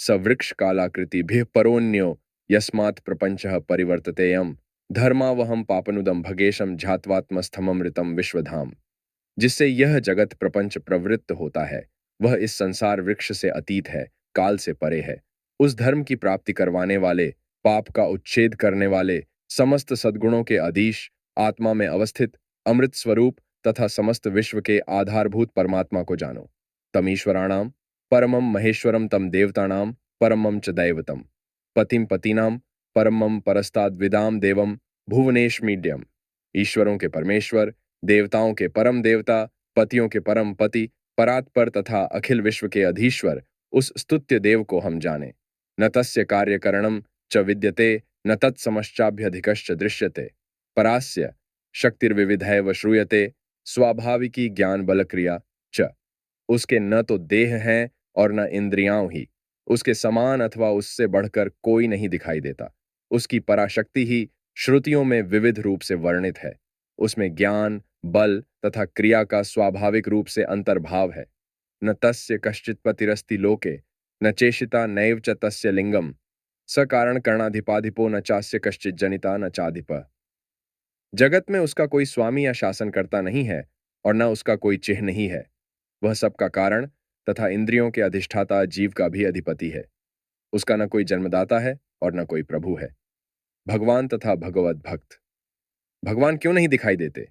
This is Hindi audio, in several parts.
सवृक्ष कालाकृतिभिः परोन्यो यस्मात् प्रपंचः परिवर्ततेयम् धर्मावहम पापनुदम भगेशम झात्वात्मस्थममृतम विश्वधाम। जिससे यह जगत प्रपंच प्रवृत्त होता है, वह इस संसार वृक्ष से अतीत है, काल से परे है। उस धर्म की प्राप्ति करवाने वाले, पाप का उच्छेद करने वाले, समस्त सद्गुणों के अधीश, आत्मा में अवस्थित, अमृत स्वरूप तथा समस्त विश्व के आधारभूत परमात्मा को जानो। तमीश्वराणाम परमम महेश्वरम तम देवतानाम परमम च दैवतम पतिम पतीनाम परमम परस्ताद्विदाम देवम भुवनेशमीड्यम। ईश्वरों के परमेश्वर, देवताओं के परम देवता, पतियों के परम पति, परात्पर तथा अखिल विश्व के अधीश्वर उस स्तुत्य देव को हम जाने। न तस्य कार्यकरणम च विद्यते न तत्समश्चाभ्यधिकश्च दृश्यते परास्य शक्तिर्विविधैव श्रूयते स्वाभाविकी ज्ञान बल क्रिया च। उसके न तो देह हैं और न इंद्रियां ही, उसके समान अथवा उससे बढ़कर कोई नहीं दिखाई देता। उसकी पराशक्ति ही श्रुतियों में विविध रूप से वर्णित है। उसमें ज्ञान, बल तथा क्रिया का स्वाभाविक रूप से अंतर्भाव है। न तस्य कश्चित् पतिरस्ति लोके न चेशिता नैव च तस्य लिंगम स कारण कर्णाधिपाधिपो न चास्य कश्चित् जनिता न चाधिप। जगत में उसका कोई स्वामी या शासनकर्ता नहीं है और न उसका कोई चिह्न नहीं है। वह सबका कारण तथा इंद्रियों के अधिष्ठाता जीव का भी अधिपति है। उसका न कोई जन्मदाता है और न कोई प्रभु है। भगवान तथा भगवत भक्त। भगवान क्यों नहीं दिखाई देते?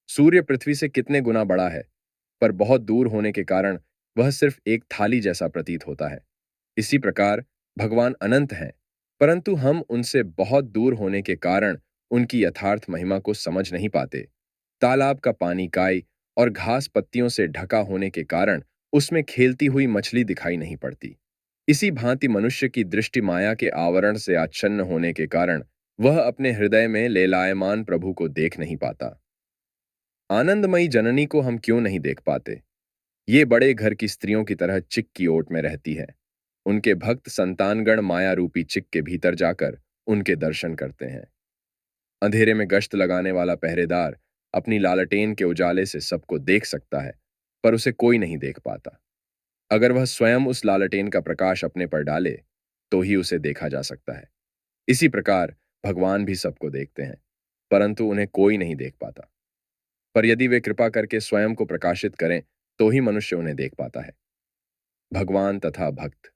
सूर्य पृथ्वी से कितने गुना बड़ा है, पर बहुत दूर होने के कारण वह सिर्फ एक थाली जैसा प्रतीत होता है। इसी प्रकार भगवान अनंत हैं, परंतु हम उनसे बहुत दूर होने के कारण उनकी यथार्थ महिमा को समझ नहीं पाते। तालाब का पानी काई और घास पत्तियों से ढका होने के कारण उसमें खेलती हुई मछली दिखाई नहीं पड़ती। इसी भांति मनुष्य की दृष्टि माया के आवरण से आच्छन्न होने के कारण वह अपने हृदय में लेलायमान प्रभु को देख नहीं पाता। आनंदमयी जननी को हम क्यों नहीं देख पाते? ये बड़े घर की स्त्रियों की तरह चिक की ओट में रहती है। उनके भक्त संतानगण माया रूपी चिक के भीतर जाकर उनके दर्शन करते हैं। अंधेरे में गश्त लगाने वाला पहरेदार अपनी लालटेन के उजाले से सबको देख सकता है, पर उसे कोई नहीं देख पाता। अगर वह स्वयं उस लालटेन का प्रकाश अपने पर डाले तो ही उसे देखा जा सकता है। इसी प्रकार भगवान भी सबको देखते हैं, परंतु उन्हें कोई नहीं देख पाता। पर यदि वे कृपा करके स्वयं को प्रकाशित करें तो ही मनुष्य उन्हें देख पाता है। भगवान तथा भक्त।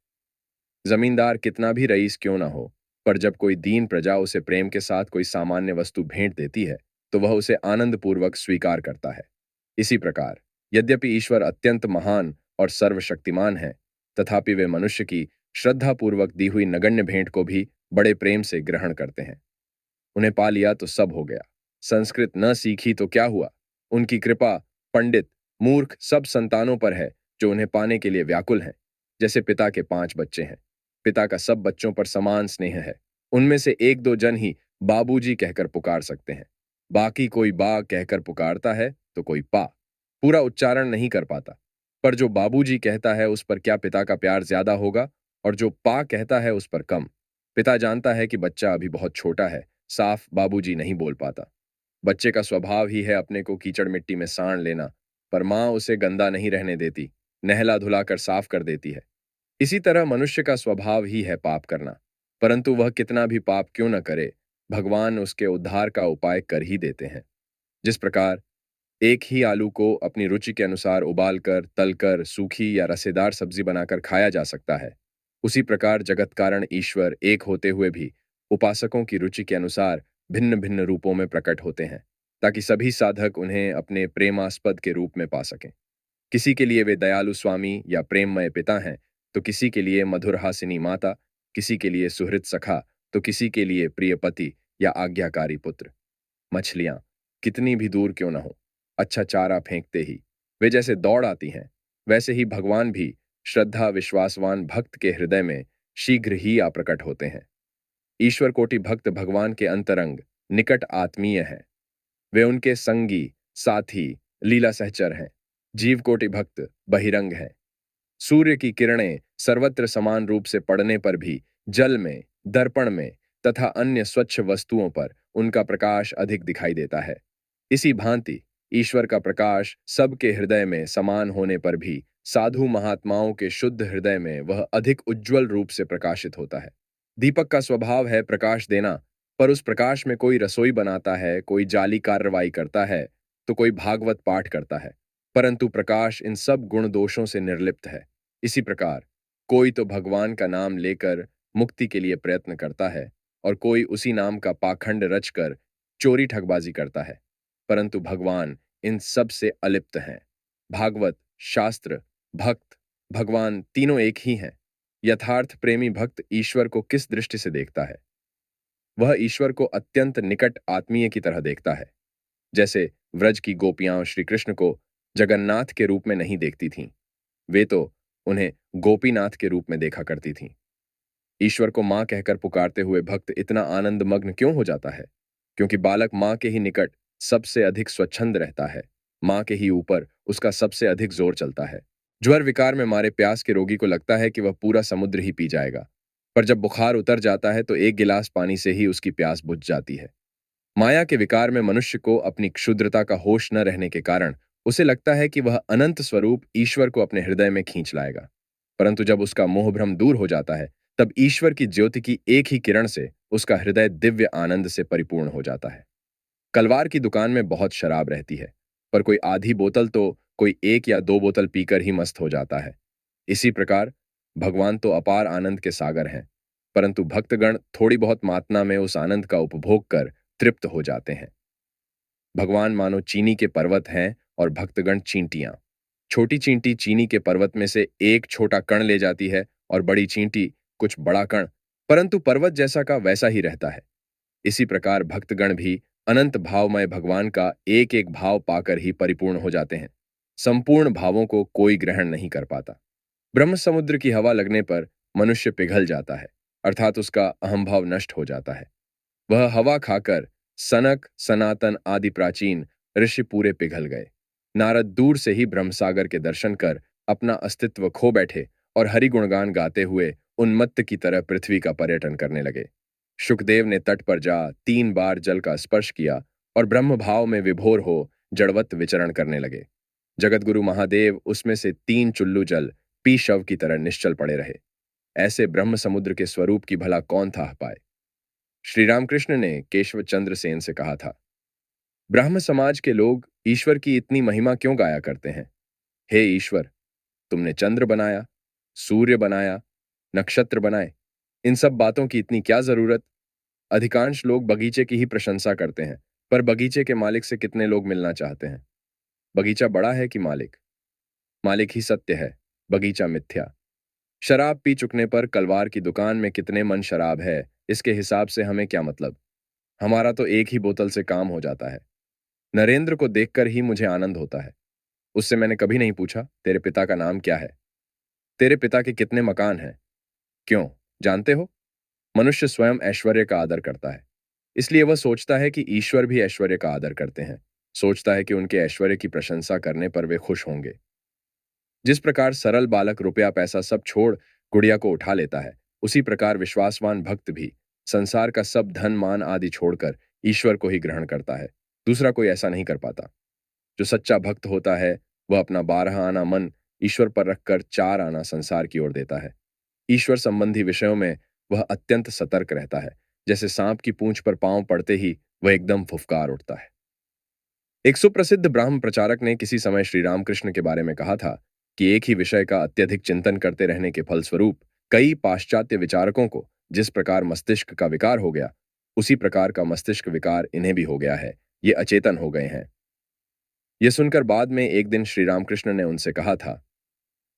जमींदार कितना भी रईस क्यों ना हो, पर जब कोई दीन प्रजा उसे प्रेम के साथ कोई सामान्य वस्तु भेंट देती है तो वह उसे आनंदपूर्वक स्वीकार करता है। इसी प्रकार यद्यपि ईश्वर अत्यंत महान और सर्वशक्तिमान है, तथापि वे मनुष्य की श्रद्धापूर्वक दी हुई नगण्य भेंट को भी बड़े प्रेम से ग्रहण करते हैं। उन्हें पा लिया तो सब हो गया। संस्कृत न सीखी तो क्या हुआ? उनकी कृपा पंडित, मूर्ख सब संतानों पर है जो उन्हें पाने के लिए व्याकुल हैं। जैसे पिता के 5 बच्चे हैं, पिता का सब बच्चों पर समान स्नेह है। उनमें से 1-2 जन ही बाबूजी कहकर पुकार सकते हैं। बाकी कोई बा कहकर पुकारता है तो कोई पा। पूरा उच्चारण नहीं कर पाता। पर जो बाबूजी कहता है उस पर क्या पिता का प्यार ज्यादा होगा, और जो पा कहता है उस पर कम। पिता जानता है कि बच्चा अभी बहुत छोटा है, साफ बाबूजी नहीं बोल पाता। बच्चे का स्वभाव ही है अपने को कीचड़ मिट्टी में साड़ लेना, पर मां उसे गंदा नहीं रहने देती, नहला धुलाकर साफ कर देती है। इसी तरह मनुष्य का स्वभाव ही है पाप करना, परंतु वह कितना भी पाप क्यों न करे, भगवान उसके उद्धार का उपाय कर ही देते हैं। जिस प्रकार एक ही आलू को अपनी रुचि के अनुसार उबालकर, तलकर, सूखी या रसेदार सब्जी बनाकर खाया जा सकता है, उसी प्रकार जगत कारण ईश्वर एक होते हुए भी उपासकों की रुचि के अनुसार भिन्न भिन्न रूपों में प्रकट होते हैं, ताकि सभी साधक उन्हें अपने प्रेमास्पद के रूप में पा सकें। किसी के लिए वे दयालु स्वामी या प्रेममय पिता हैं, तो किसी के लिए मधुरहासिनी माता, किसी के लिए सुहृद सखा, तो किसी के लिए प्रिय पति या आज्ञाकारी पुत्र। मछलियां कितनी भी दूर क्यों न हो, अच्छा चारा फेंकते ही वे जैसे दौड़ आती हैं, वैसे ही भगवान भी श्रद्धा विश्वासवान भक्त के हृदय में शीघ्र ही आ प्रकट होते हैं। ईश्वर कोटि भक्त भगवान के अंतरंग निकट आत्मीय हैं। वे उनके संगी, साथी, लीला सहचर हैं। जीव कोटि भक्त बहिरंग हैं। सूर्य की किरणें सर्वत्र समान रूप से पड़ने पर भी जल में, दर्पण में तथा अन्य स्वच्छ वस्तुओं पर उनका प्रकाश अधिक दिखाई देता है। इसी भांति ईश्वर का प्रकाश सबके हृदय में समान होने पर भी साधु महात्माओं के शुद्ध हृदय में वह अधिक उज्ज्वल रूप से प्रकाशित होता है। दीपक का स्वभाव है प्रकाश देना, पर उस प्रकाश में कोई रसोई बनाता है, कोई जाली कार्रवाई करता है, तो कोई भागवत पाठ करता है, परंतु प्रकाश इन सब गुण दोषों से निर्लिप्त है। इसी प्रकार कोई तो भगवान का नाम लेकर मुक्ति के लिए प्रयत्न करता है और कोई उसी नाम का पाखंड रचकर चोरी ठगबाजी करता है, परंतु भगवान इन सब से अलिप्त हैं। भागवत, शास्त्र, भक्त, भगवान तीनों एक ही हैं। यथार्थ प्रेमी भक्त ईश्वर को किस दृष्टि से देखता है? वह ईश्वर को अत्यंत निकट आत्मीय की तरह देखता है। जैसे व्रज की गोपियां श्री कृष्ण को जगन्नाथ के रूप में नहीं देखती थीं, वे तो उन्हें गोपीनाथ के रूप में देखा करती थीं। ईश्वर को मां कहकर पुकारते हुए भक्त इतना आनंद मग्न क्यों हो जाता है? क्योंकि बालक मां के ही निकट सबसे अधिक स्वच्छंद रहता है, मां के ही ऊपर उसका सबसे अधिक जोर चलता है। ज्वर विकार में मारे प्यास के रोगी को लगता है कि वह पूरा समुद्र ही पी जाएगा, पर जब बुखार उतर जाता है तो एक गिलास पानी से ही उसकी प्यास बुझ जाती है। माया के विकार में मनुष्य को अपनी क्षुद्रता का होश न रहने के कारण उसे लगता है कि वह अनंत स्वरूप ईश्वर को अपने हृदय में खींच लाएगा, परंतु जब उसका मोह भ्रम दूर हो जाता है, तब ईश्वर की ज्योति की एक ही किरण से उसका हृदय दिव्य आनंद से परिपूर्ण हो जाता है। कलवार की दुकान में बहुत शराब रहती है, पर कोई आधी बोतल तो कोई एक या दो बोतल पीकर ही मस्त हो जाता है। इसी प्रकार भगवान तो अपार आनंद के सागर हैं, परंतु भक्तगण थोड़ी बहुत मात्रा में उस आनंद का उपभोग कर तृप्त हो जाते हैं। भगवान मानो चीनी के पर्वत हैं और भक्तगण चींटियां। छोटी चींटी चीनी के पर्वत में से एक छोटा कण ले जाती है और बड़ी चींटी कुछ बड़ा कण, परंतु पर्वत जैसा का वैसा ही रहता है। इसी प्रकार भक्तगण भी अनंत भावमय भगवान का एक एक भाव पाकर ही परिपूर्ण हो जाते हैं। संपूर्ण भावों को कोई ग्रहण नहीं कर पाता। ब्रह्म समुद्र की हवा लगने पर मनुष्य पिघल जाता है, अर्थात उसका अहंभाव नष्ट हो जाता है। वह हवा खाकर सनक, सनातन आदि प्राचीन ऋषि पूरे पिघल गए। नारद दूर से ही ब्रह्मसागर के दर्शन कर अपना अस्तित्व खो बैठे और हरि गुणगान गाते हुए उन्मत्त की तरह पृथ्वी का पर्यटन करने लगे। शुकदेव ने तट पर जा 3 बार जल का स्पर्श किया और ब्रह्म भाव में विभोर हो जड़वत विचरण करने लगे। जगतगुरु महादेव उसमें से 3 चुल्लू जल पी शव की तरह निश्चल पड़े रहे। ऐसे ब्रह्म समुद्र के स्वरूप की भला कौन था पाए? श्री रामकृष्ण ने केशव चंद्र सेन से कहा था, ब्राह्म समाज के लोग ईश्वर की इतनी महिमा क्यों गाया करते हैं? हे ईश्वर, तुमने चंद्र बनाया, सूर्य बनाया, नक्षत्र बनाए, इन सब बातों की इतनी क्या जरूरत? अधिकांश लोग बगीचे की ही प्रशंसा करते हैं, पर बगीचे के मालिक से कितने लोग मिलना चाहते हैं? बगीचा बड़ा है कि मालिक? मालिक ही सत्य है, बगीचा मिथ्या। शराब पी चुकने पर कलवार की दुकान में कितने मन शराब है, इसके हिसाब से हमें क्या मतलब? हमारा तो एक ही बोतल से काम हो जाता है। नरेंद्र को देखकर ही मुझे आनंद होता है। उससे मैंने कभी नहीं पूछा, तेरे पिता का नाम क्या है? तेरे पिता के कितने मकान हैं? क्यों, जानते हो? मनुष्य स्वयं ऐश्वर्य का आदर करता है, इसलिए वह सोचता है कि ईश्वर भी ऐश्वर्य का आदर करते हैं। सोचता है कि उनके ऐश्वर्य की प्रशंसा करने पर वे खुश होंगे। जिस प्रकार सरल बालक रुपया पैसा सब छोड़ गुड़िया को उठा लेता है, उसी प्रकार विश्वासवान भक्त भी संसार का सब धन मान आदि छोड़कर ईश्वर को ही ग्रहण करता है। दूसरा कोई ऐसा नहीं कर पाता। जो सच्चा भक्त होता है वह अपना 12 आना मन ईश्वर पर रखकर 4 आना संसार की ओर देता है। ईश्वर संबंधी विषयों में वह अत्यंत सतर्क रहता है। जैसे सांप की पूंछ पर पांव पड़ते ही वह एकदम फुफकार उठता है। एक सुप्रसिद्ध ब्राह्म प्रचारक ने किसी समय श्री रामकृष्ण के बारे में कहा था कि एक ही विषय का अत्यधिक चिंतन करते रहने के फलस्वरूप कई पाश्चात्य विचारकों को जिस प्रकार मस्तिष्क का विकार हो गया, उसी प्रकार का मस्तिष्क विकार इन्हें भी हो गया है। ये अचेतन हो गए हैं। यह सुनकर बाद में एक दिन श्री रामकृष्ण ने उनसे कहा था,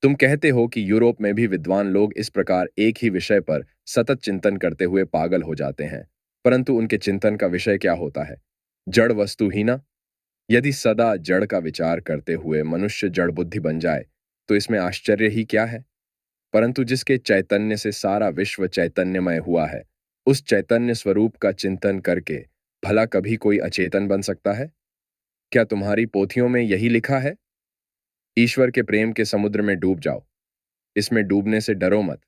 तुम कहते हो कि यूरोप में भी विद्वान लोग इस प्रकार एक ही विषय पर सतत चिंतन करते हुए पागल हो जाते हैं, परंतु उनके चिंतन का विषय क्या होता है? जड़ वस्तु ही ना। यदि सदा जड़ का विचार करते हुए मनुष्य जड़ बुद्धि बन जाए तो इसमें आश्चर्य ही क्या है? परंतु जिसके चैतन्य से सारा विश्व चैतन्यमय हुआ है, उस चैतन्य स्वरूप का चिंतन करके भला कभी कोई अचेतन बन सकता है? क्या तुम्हारी पोथियों में यही लिखा है? ईश्वर के प्रेम के समुद्र में डूब जाओ। इसमें डूबने से डरो मत,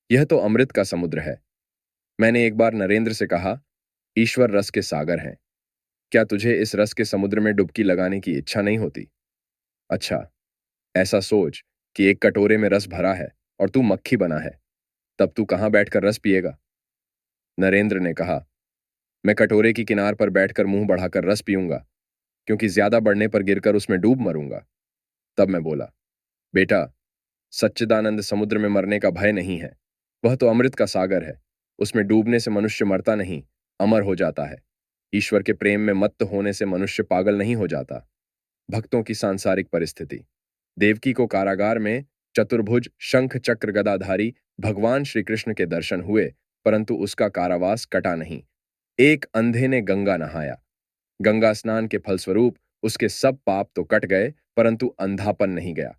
यह तो अमृत का समुद्र है। मैंने एक बार नरेंद्र से कहा, ईश्वर रस के सागर हैं। क्या तुझे इस रस के समुद्र में डुबकी लगाने की इच्छा नहीं होती? अच्छा, ऐसा सोच कि एक कटोरे में रस भरा है और तू मक्खी बना है, तब तू कहाँ बैठकर रस पिएगा? नरेंद्र ने कहा, मैं कटोरे की किनार पर बैठकर मुंह बढ़ाकर रस पीऊंगा, क्योंकि ज्यादा बढ़ने पर गिरकर उसमें डूब मरूंगा। तब मैं बोला, बेटा, सच्चिदानंद समुद्र में मरने का भय नहीं है। वह तो अमृत का सागर है। उसमें डूबने से मनुष्य मरता नहीं, अमर हो जाता है। ईश्वर के प्रेम में मत्त होने से मनुष्य पागल नहीं हो जाता। भक्तों की सांसारिक परिस्थिति। देवकी को कारागार में चतुर्भुज शंख चक्र गदाधारी भगवान श्री कृष्ण के दर्शन हुए, परंतु उसका कारावास कटा नहीं। एक अंधे ने गंगा नहाया। गंगा स्नान के फलस्वरूप उसके सब पाप तो कट गए, परंतु अंधापन नहीं गया।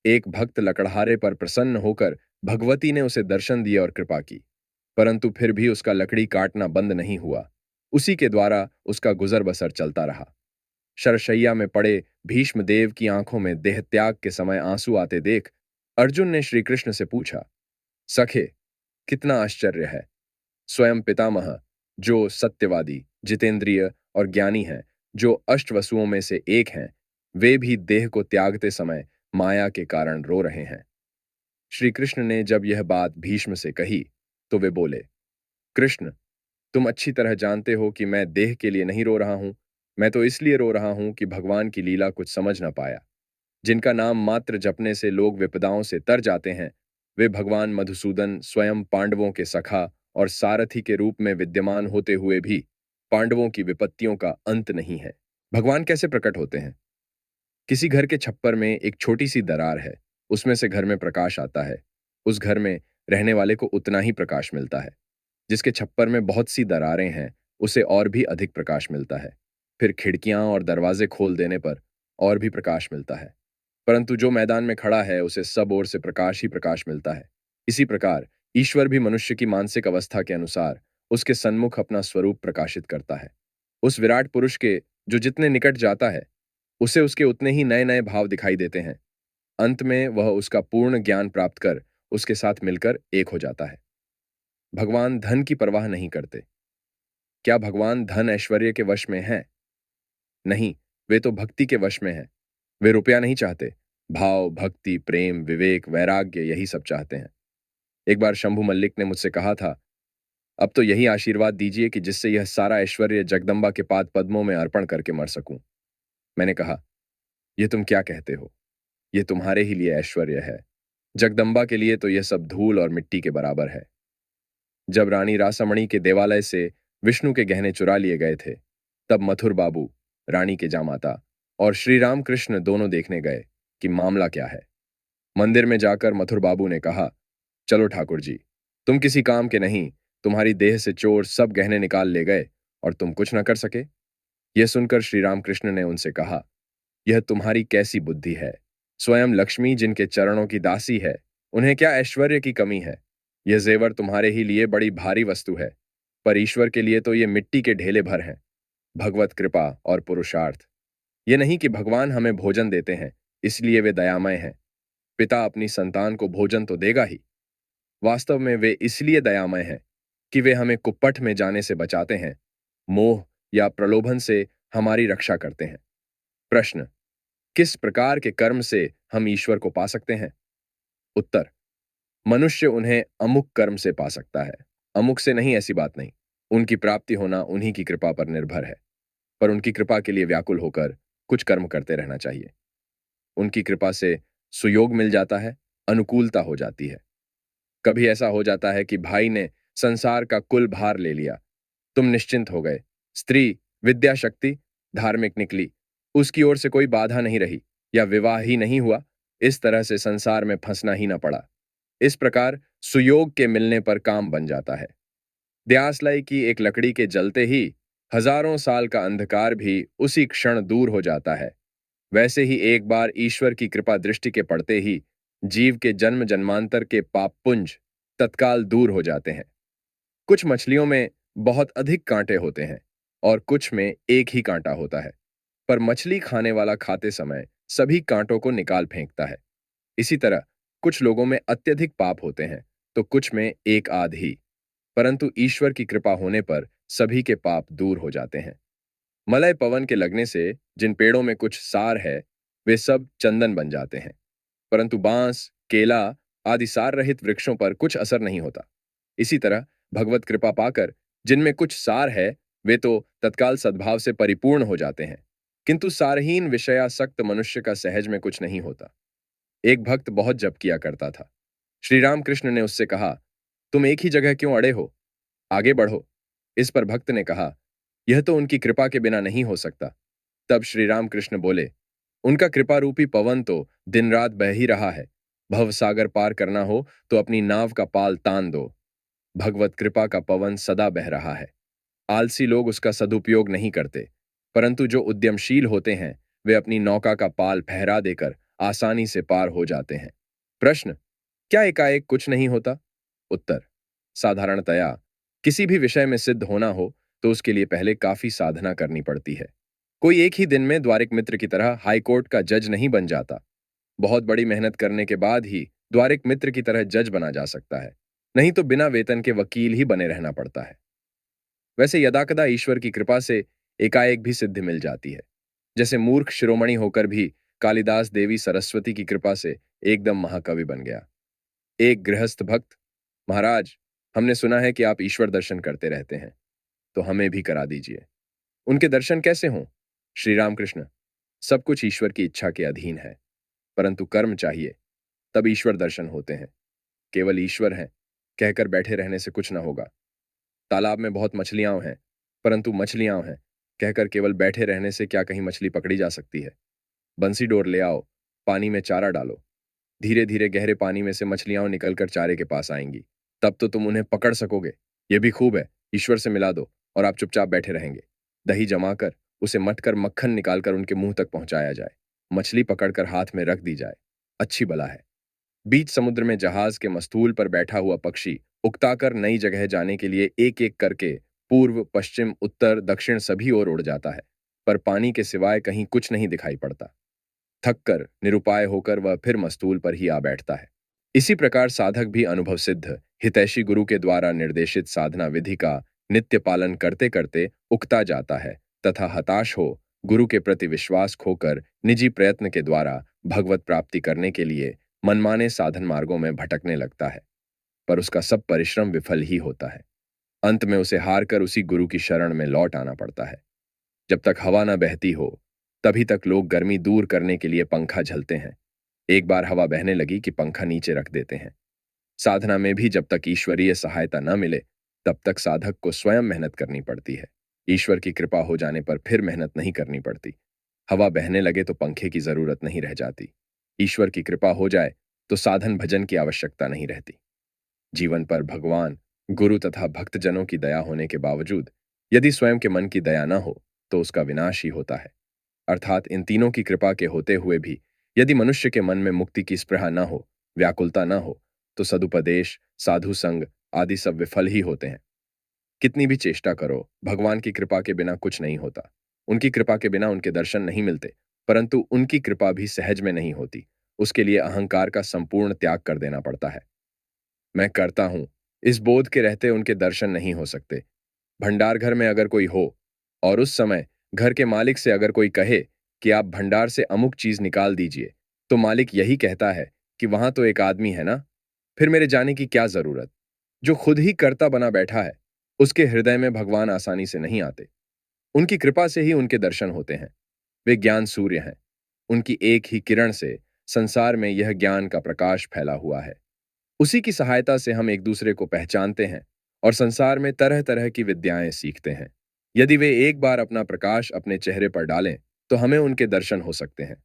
एक भक्त लकड़हारे पर प्रसन्न होकर भगवती ने उसे दर्शन दिए और कृपा की, परंतु फिर भी उसका लकड़ी काटना बंद नहीं हुआ। उसी के द्वारा उसका गुजर बसर चलता रहा। शरशैया में पड़े भीष्म देव की आंखों में देह त्याग के समय आंसू आते देख अर्जुन ने श्री कृष्ण से पूछा, सखे, कितना आश्चर्य है। स्वयं पितामह, जो सत्यवादी, जितेंद्रिय और ज्ञानी हैं, जो अष्टवसुओं में से एक हैं, वे भी देह को त्यागते समय माया के कारण रो रहे हैं। श्री कृष्ण ने जब यह बात भीष्म से कही, तो वे बोले, कृष्ण, तुम अच्छी तरह जानते हो कि मैं देह के लिए नहीं रो रहा हूं। मैं तो इसलिए रो रहा हूं कि भगवान की लीला कुछ समझ ना पाया। जिनका नाम मात्र जपने से लोग विपदाओं से तर जाते हैं, वे भगवान मधुसूदन स्वयं पांडवों के सखा और सारथी के रूप में विद्यमान होते हुए भी पांडवों की विपत्तियों का अंत नहीं है। भगवान कैसे प्रकट होते हैं? किसी घर के छप्पर में एक छोटी सी दरार है, उसमें से घर में प्रकाश आता है। उस घर में रहने वाले को उतना ही प्रकाश मिलता है। जिसके छप्पर में बहुत सी दरारें हैं, उसे और भी अधिक प्रकाश मिलता है। फिर खिड़कियां और दरवाजे खोल देने पर और भी प्रकाश मिलता है। परंतु जो मैदान में खड़ा है, उसे सब ओर से प्रकाश ही प्रकाश मिलता है। इसी प्रकार ईश्वर भी मनुष्य की मानसिक अवस्था के अनुसार उसके सन्मुख अपना स्वरूप प्रकाशित करता है। उस विराट पुरुष के जो जितने निकट जाता है, उसे उसके उतने ही नए नए भाव दिखाई देते हैं। अंत में वह उसका पूर्ण ज्ञान प्राप्त कर उसके साथ मिलकर एक हो जाता है। भगवान धन की परवाह नहीं करते। क्या भगवान धन ऐश्वर्य के वश में हैं? नहीं, वे तो भक्ति के वश में हैं। वे रुपया नहीं चाहते। भाव, भक्ति, प्रेम, विवेक, वैराग्य, यही सब चाहते हैं। एक बार शंभु मल्लिक ने मुझसे कहा था, अब तो यही आशीर्वाद दीजिए कि जिससे यह सारा ऐश्वर्य जगदम्बा के पाद पद्मों में अर्पण करके मर सकूं। मैंने कहा, यह तुम क्या कहते हो? यह तुम्हारे ही लिए ऐश्वर्य है। जगदम्बा के लिए तो यह सब धूल और मिट्टी के बराबर है। जब रानी रासामणि के देवालय से विष्णु के गहने चुरा लिए गए थे, तब मथुर बाबू, रानी के जामाता, और श्री राम कृष्ण दोनों देखने गए कि मामला क्या है। मंदिर में जाकर मथुर बाबू ने कहा, चलो ठाकुर जी, तुम किसी काम के नहीं, तुम्हारी देह से चोर सब गहने निकाल ले गए और तुम कुछ न कर सके। यह सुनकर श्री रामकृष्ण ने उनसे कहा, यह तुम्हारी कैसी बुद्धि है? स्वयं लक्ष्मी जिनके चरणों की दासी है, उन्हें क्या ऐश्वर्य की कमी है? यह जेवर तुम्हारे ही लिए बड़ी भारी वस्तु है, पर ईश्वर के लिए तो ये मिट्टी के ढेले भर हैं। भगवत कृपा और पुरुषार्थ। यह नहीं कि भगवान हमें भोजन देते हैं, इसलिए वे दयामय हैं। पिता अपनी संतान को भोजन तो देगा ही। वास्तव में वे इसलिए दयामय हैं कि वे हमें कुपथ में जाने से बचाते हैं, मोह या प्रलोभन से हमारी रक्षा करते हैं। प्रश्न, किस प्रकार के कर्म से हम ईश्वर को पा सकते हैं? उत्तर, मनुष्य उन्हें अमुक कर्म से पा सकता है। अमुक से नहीं, ऐसी बात नहीं। उनकी प्राप्ति होना उन्हीं की कृपा पर निर्भर है, पर उनकी कृपा के लिए व्याकुल होकर कुछ कर्म करते रहना चाहिए। उनकी कृपा से सुयोग मिल जाता है, अनुकूलता हो जाती है। कभी ऐसा हो जाता है कि भाई ने संसार का कुल भार ले लिया, तुम निश्चिंत हो गए। स्त्री विद्या शक्ति धार्मिक निकली, उसकी ओर से कोई बाधा नहीं रही, या विवाह ही नहीं हुआ, इस तरह से संसार में फंसना ही ना पड़ा। इस प्रकार सुयोग के मिलने पर काम बन जाता है। द्यासलाई की एक लकड़ी के जलते ही हजारों साल का अंधकार भी उसी क्षण दूर हो जाता है। वैसे ही एक बार ईश्वर की कृपा दृष्टि के पड़ते ही जीव के जन्म जन्मांतर के पाप पुंज तत्काल दूर हो जाते हैं। कुछ मछलियों में बहुत अधिक कांटे होते हैं और कुछ में एक ही कांटा होता है, पर मछली खाने वाला खाते समय सभी कांटों को निकाल फेंकता है। इसी तरह कुछ लोगों में अत्यधिक पाप होते हैं तो कुछ में एक आध ही, परंतु ईश्वर की कृपा होने पर सभी के पाप दूर हो जाते हैं। मलय पवन के लगने से जिन पेड़ों में कुछ सार है, वे सब चंदन बन जाते हैं, परंतु बांस, केला आदि सार रहित वृक्षों पर कुछ असर नहीं होता। इसी तरह भगवत कृपा पाकर जिनमें कुछ सार है, वे तो तत्काल सद्भाव से परिपूर्ण हो जाते हैं, किंतु सारहीन विषयासक्त मनुष्य का सहज में कुछ नहीं होता। एक भक्त बहुत जप किया करता था। श्री रामकृष्ण ने उससे कहा, तुम एक ही जगह क्यों अड़े हो? आगे बढ़ो। इस पर भक्त ने कहा, यह तो उनकी कृपा के बिना नहीं हो सकता। तब श्री रामकृष्ण बोले, उनका कृपा रूपी पवन तो दिन रात बह ही रहा है। भव सागर पार करना हो तो अपनी नाव का पाल तान दो। भगवत कृपा का पवन सदा बह रहा है। आलसी लोग उसका सदुपयोग नहीं करते, परंतु जो उद्यमशील होते हैं, वे अपनी नौका का पाल फहरा देकर आसानी से पार हो जाते हैं। प्रश्न, क्या एकाएक कुछ नहीं होता? उत्तर, साधारणतया किसी भी विषय में सिद्ध होना हो तो उसके लिए पहले काफी साधना करनी पड़ती है। कोई एक ही दिन में द्वारिक मित्र की तरह हाईकोर्ट का जज नहीं बन जाता। बहुत बड़ी मेहनत करने के बाद ही द्वारिक मित्र की तरह जज बना जा सकता है, नहीं तो बिना वेतन के वकील ही बने रहना पड़ता है। वैसे यदाकदा ईश्वर की कृपा से एकाएक भी सिद्धि मिल जाती है। जैसे मूर्ख शिरोमणि होकर भी कालिदास देवी सरस्वती की कृपा से एकदम महाकवि बन गया। एक गृहस्थ भक्त, महाराज, हमने सुना है कि आप ईश्वर दर्शन करते रहते हैं, तो हमें भी करा दीजिए। उनके दर्शन कैसे हों? श्री रामकृष्ण, सब कुछ ईश्वर की इच्छा के अधीन है, परंतु कर्म चाहिए, तब ईश्वर दर्शन होते हैं। केवल ईश्वर हैं कहकर बैठे रहने से कुछ ना होगा। तालाब में बहुत मछलियां हैं, परंतु मछलियां हैं कहकर केवल बैठे रहने से क्या कहीं मछली पकड़ी जा सकती है? बंसी डोर ले आओ, पानी में चारा डालो, धीरे धीरे गहरे पानी में से मछलियां निकलकर चारे के पास आएंगी, तब तो तुम उन्हें पकड़ सकोगे। यह भी खूब है, ईश्वर से मिला दो और आप चुपचाप बैठे रहेंगे। दही जमाकर उसे मथकर मक्खन निकालकर उनके मुंह तक पहुंचाया जाए, मछली पकड़कर हाथ में रख दी जाए, अच्छी बला है। बीच समुद्र में जहाज के मस्तूल पर बैठा हुआ पक्षी उकताकर नई जगह जाने के लिए एक एक करके पूर्व, पश्चिम, उत्तर, दक्षिण सभी ओर उड़ जाता है, पर पानी के सिवाय कहीं कुछ नहीं दिखाई पड़ता। थककर निरुपाय होकर वह फिर मस्तूल पर ही आ बैठता है। इसी प्रकार साधक भी अनुभव सिद्ध हितैषी गुरु के द्वारा निर्देशित साधना विधि का नित्य पालन करते करते उकता जाता है तथा हताश हो गुरु के प्रति विश्वास खोकर निजी प्रयत्न के द्वारा भगवत प्राप्ति करने के लिए मनमाने साधन मार्गों में भटकने लगता है, पर उसका सब परिश्रम विफल ही होता है। अंत में उसे हार कर उसी गुरु की शरण में लौट आना पड़ता है। जब तक हवा न बहती हो, तभी तक लोग गर्मी दूर करने के लिए पंखा झलते हैं। एक बार हवा बहने लगी कि पंखा नीचे रख देते हैं। साधना में भी जब तक ईश्वरीय सहायता न मिले, तब तक साधक को स्वयं मेहनत करनी पड़ती है। ईश्वर की कृपा हो जाने पर फिर मेहनत नहीं करनी पड़ती। हवा बहने लगे तो पंखे की जरूरत नहीं रह जाती। ईश्वर की कृपा हो जाए तो साधन भजन की आवश्यकता नहीं रहती। जीवन पर भगवान, गुरु तथा भक्तजनों की दया होने के बावजूद यदि स्वयं के मन की दया न हो तो उसका विनाश ही होता है। अर्थात इन तीनों की कृपा के होते हुए भी यदि मनुष्य के मन में मुक्ति की स्पृहा न हो, व्याकुलता न हो, तो सदुपदेश, साधु संग आदि सब विफल ही होते हैं। कितनी भी चेष्टा करो, भगवान की कृपा के बिना कुछ नहीं होता। उनकी कृपा के बिना उनके दर्शन नहीं मिलते, परंतु उनकी कृपा भी सहज में नहीं होती। उसके लिए अहंकार का संपूर्ण त्याग कर देना पड़ता है। मैं करता हूं, इस बोध के रहते उनके दर्शन नहीं हो सकते। भंडार घर में अगर कोई हो और उस समय घर के मालिक से अगर कोई कहे कि आप भंडार से अमुक चीज निकाल दीजिए, तो मालिक यही कहता है कि वहां तो एक आदमी है ना, फिर मेरे जाने की क्या जरूरत। जो खुद ही कर्ता बना बैठा है, उसके हृदय में भगवान आसानी से नहीं आते। उनकी कृपा से ही उनके दर्शन होते हैं। वे ज्ञान सूर्य हैं। उनकी एक ही किरण से संसार में यह ज्ञान का प्रकाश फैला हुआ है। उसी की सहायता से हम एक दूसरे को पहचानते हैं और संसार में तरह तरह की विद्याएं सीखते हैं। यदि वे एक बार अपना प्रकाश अपने चेहरे पर डालें, तो हमें उनके दर्शन हो सकते हैं।